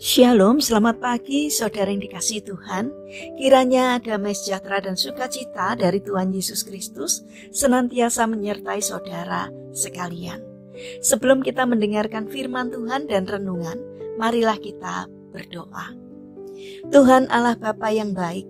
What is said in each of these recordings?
Shalom, selamat pagi saudara yang dikasihi Tuhan. Kiranya damai sejahtera dan sukacita dari Tuhan Yesus Kristus senantiasa menyertai saudara sekalian. Sebelum kita mendengarkan firman Tuhan dan renungan, marilah kita berdoa. Tuhan Allah Bapa yang baik,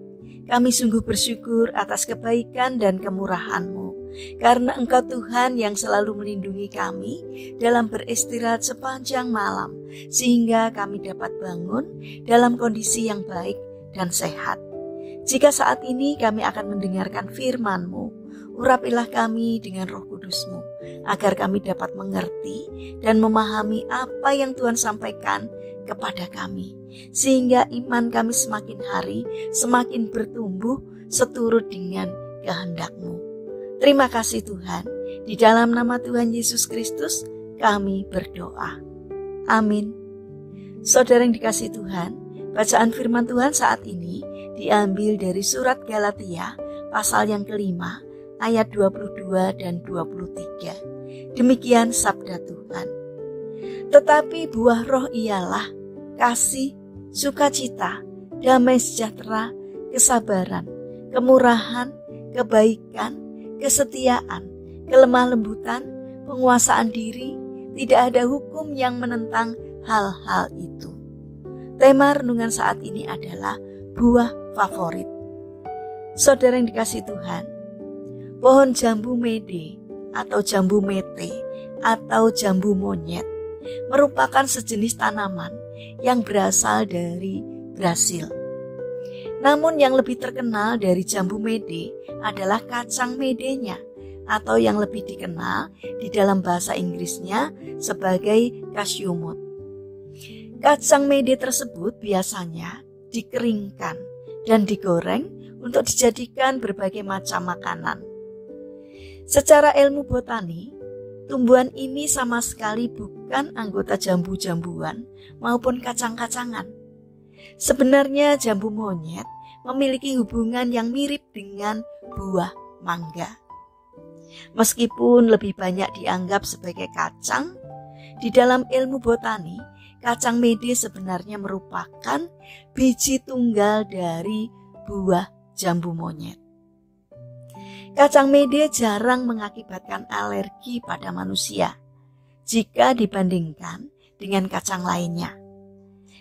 kami sungguh bersyukur atas kebaikan dan kemurahan-Mu. Karena Engkau Tuhan yang selalu melindungi kami dalam beristirahat sepanjang malam, sehingga kami dapat bangun dalam kondisi yang baik dan sehat. Jika saat ini kami akan mendengarkan firman-Mu, urapilah kami dengan Roh Kudus-Mu, agar kami dapat mengerti dan memahami apa yang Tuhan sampaikan kepada kami, sehingga iman kami semakin hari semakin bertumbuh seturut dengan kehendak-Mu. Terima kasih Tuhan, di dalam nama Tuhan Yesus Kristus kami berdoa. Amin. Saudara yang dikasihi Tuhan, bacaan firman Tuhan saat ini diambil dari surat Galatia pasal yang kelima ayat 22 dan 23. Demikian sabda Tuhan. Tetapi buah roh ialah kasih, sukacita, damai sejahtera, kesabaran, kemurahan, kebaikan, kesetiaan, kelemah lembutan, penguasaan diri. Tidak ada hukum yang menentang hal-hal itu. Tema renungan saat ini adalah buah favorit. Saudara yang dikasihi Tuhan, pohon jambu mede atau jambu mete atau jambu monyet merupakan sejenis tanaman yang berasal dari Brasil. Namun yang lebih terkenal dari jambu mede adalah kacang medenya, atau yang lebih dikenal di dalam bahasa Inggrisnya sebagai cashew nut. Kacang mede tersebut biasanya dikeringkan dan digoreng untuk dijadikan berbagai macam makanan. Secara ilmu botani, tumbuhan ini sama sekali bukan anggota jambu-jambuan maupun kacang-kacangan. Sebenarnya jambu monyet memiliki hubungan yang mirip dengan buah mangga. Meskipun lebih banyak dianggap sebagai kacang, di dalam ilmu botani, kacang mede sebenarnya merupakan biji tunggal dari buah jambu monyet. Kacang mede jarang mengakibatkan alergi pada manusia jika dibandingkan dengan kacang lainnya.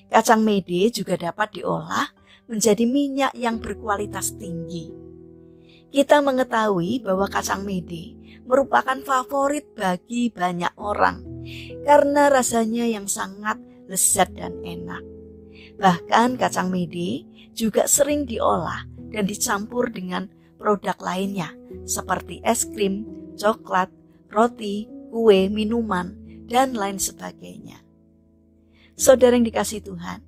Kacang mede juga dapat diolah menjadi minyak yang berkualitas tinggi. Kita mengetahui bahwa kacang mede merupakan favorit bagi banyak orang karena rasanya yang sangat lezat dan enak. Bahkan kacang mede juga sering diolah dan dicampur dengan produk lainnya seperti es krim, coklat, roti, kue, minuman, dan lain sebagainya. Saudara yang dikasihi Tuhan,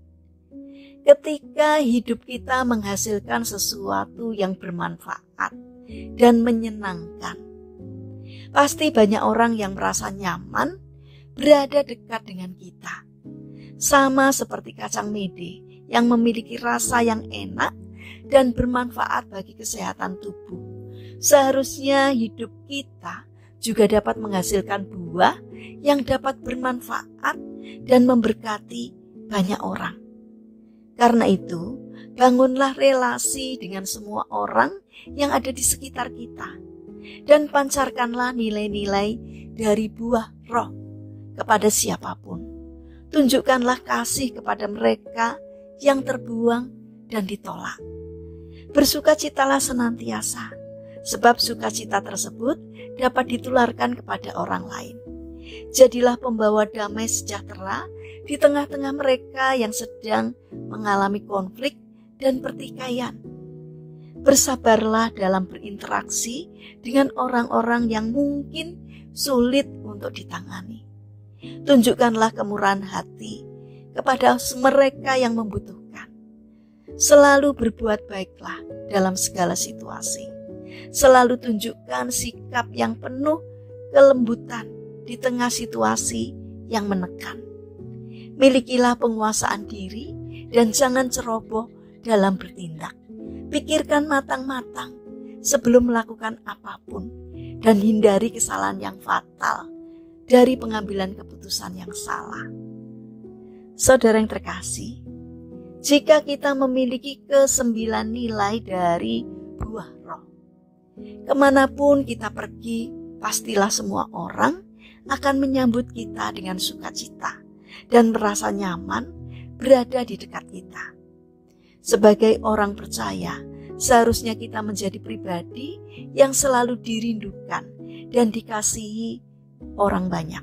ketika hidup kita menghasilkan sesuatu yang bermanfaat dan menyenangkan, pasti banyak orang yang merasa nyaman berada dekat dengan kita. Sama seperti kacang mede yang memiliki rasa yang enak dan bermanfaat bagi kesehatan tubuh. Seharusnya hidup kita juga dapat menghasilkan buah yang dapat bermanfaat dan memberkati banyak orang. Karena itu, bangunlah relasi dengan semua orang yang ada di sekitar kita dan pancarkanlah nilai-nilai dari buah roh kepada siapapun. Tunjukkanlah kasih kepada mereka yang terbuang dan ditolak. Bersukacitalah senantiasa, sebab sukacita tersebut dapat ditularkan kepada orang lain. Jadilah pembawa damai sejahtera di tengah-tengah mereka yang sedang mengalami konflik dan pertikaian. Bersabarlah dalam berinteraksi dengan orang-orang yang mungkin sulit untuk ditangani. Tunjukkanlah kemurahan hati kepada mereka yang membutuhkan. Selalu berbuat baiklah dalam segala situasi. Selalu tunjukkan sikap yang penuh kelembutan di tengah situasi yang menekan. Milikilah penguasaan diri dan jangan ceroboh dalam bertindak. Pikirkan matang-matang sebelum melakukan apapun dan hindari kesalahan yang fatal dari pengambilan keputusan yang salah. Saudara yang terkasih, jika kita memiliki ke-9 nilai dari buah roh, kemanapun kita pergi, pastilah semua orang akan menyambut kita dengan sukacita dan merasa nyaman berada di dekat kita. Sebagai orang percaya, seharusnya kita menjadi pribadi yang selalu dirindukan dan dikasihi orang banyak.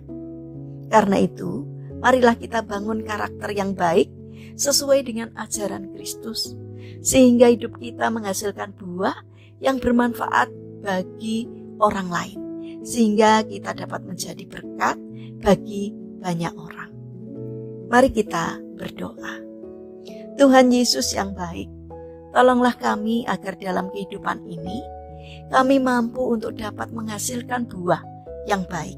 Karena itu, marilah kita bangun karakter yang baik sesuai dengan ajaran Kristus, sehingga hidup kita menghasilkan buah yang bermanfaat bagi orang lain, sehingga kita dapat menjadi berkat bagi banyak orang. Mari kita berdoa. Tuhan Yesus yang baik, tolonglah kami agar dalam kehidupan ini kami mampu untuk dapat menghasilkan buah yang baik,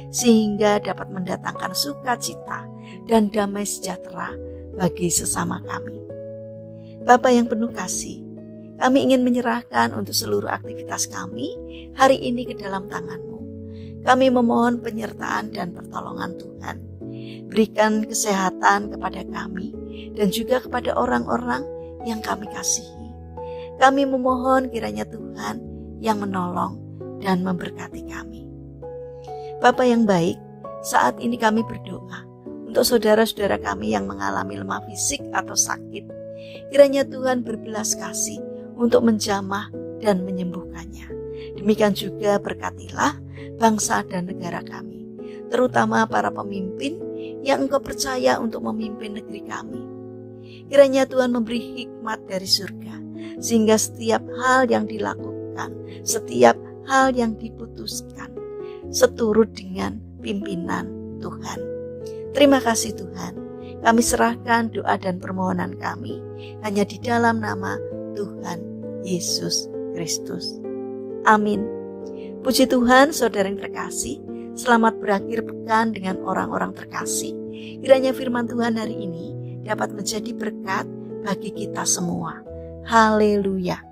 sehingga dapat mendatangkan sukacita dan damai sejahtera bagi sesama kami. Bapa yang penuh kasih, kami ingin menyerahkan untuk seluruh aktivitas kami hari ini ke dalam tangan-Mu. Kami memohon penyertaan dan pertolongan Tuhan. Berikan kesehatan kepada kami dan juga kepada orang-orang yang kami kasihi. Kami memohon kiranya Tuhan yang menolong dan memberkati kami. Bapa yang baik, saat ini kami berdoa untuk saudara-saudara kami yang mengalami lemah fisik atau sakit. Kiranya Tuhan berbelas kasih untuk menjamah dan menyembuhkannya. Demikian juga berkatilah bangsa dan negara kami, terutama para pemimpin yang Engkau percaya untuk memimpin negeri kami. Kiranya Tuhan memberi hikmat dari surga, sehingga setiap hal yang dilakukan, setiap hal yang diputuskan, seturut dengan pimpinan Tuhan. Terima kasih Tuhan, kami serahkan doa dan permohonan kami hanya di dalam nama Tuhan Yesus Kristus. Amin. Puji Tuhan, saudara yang terkasih, selamat berakhir pekan dengan orang-orang terkasih. Kiranya firman Tuhan hari ini dapat menjadi berkat bagi kita semua. Haleluya.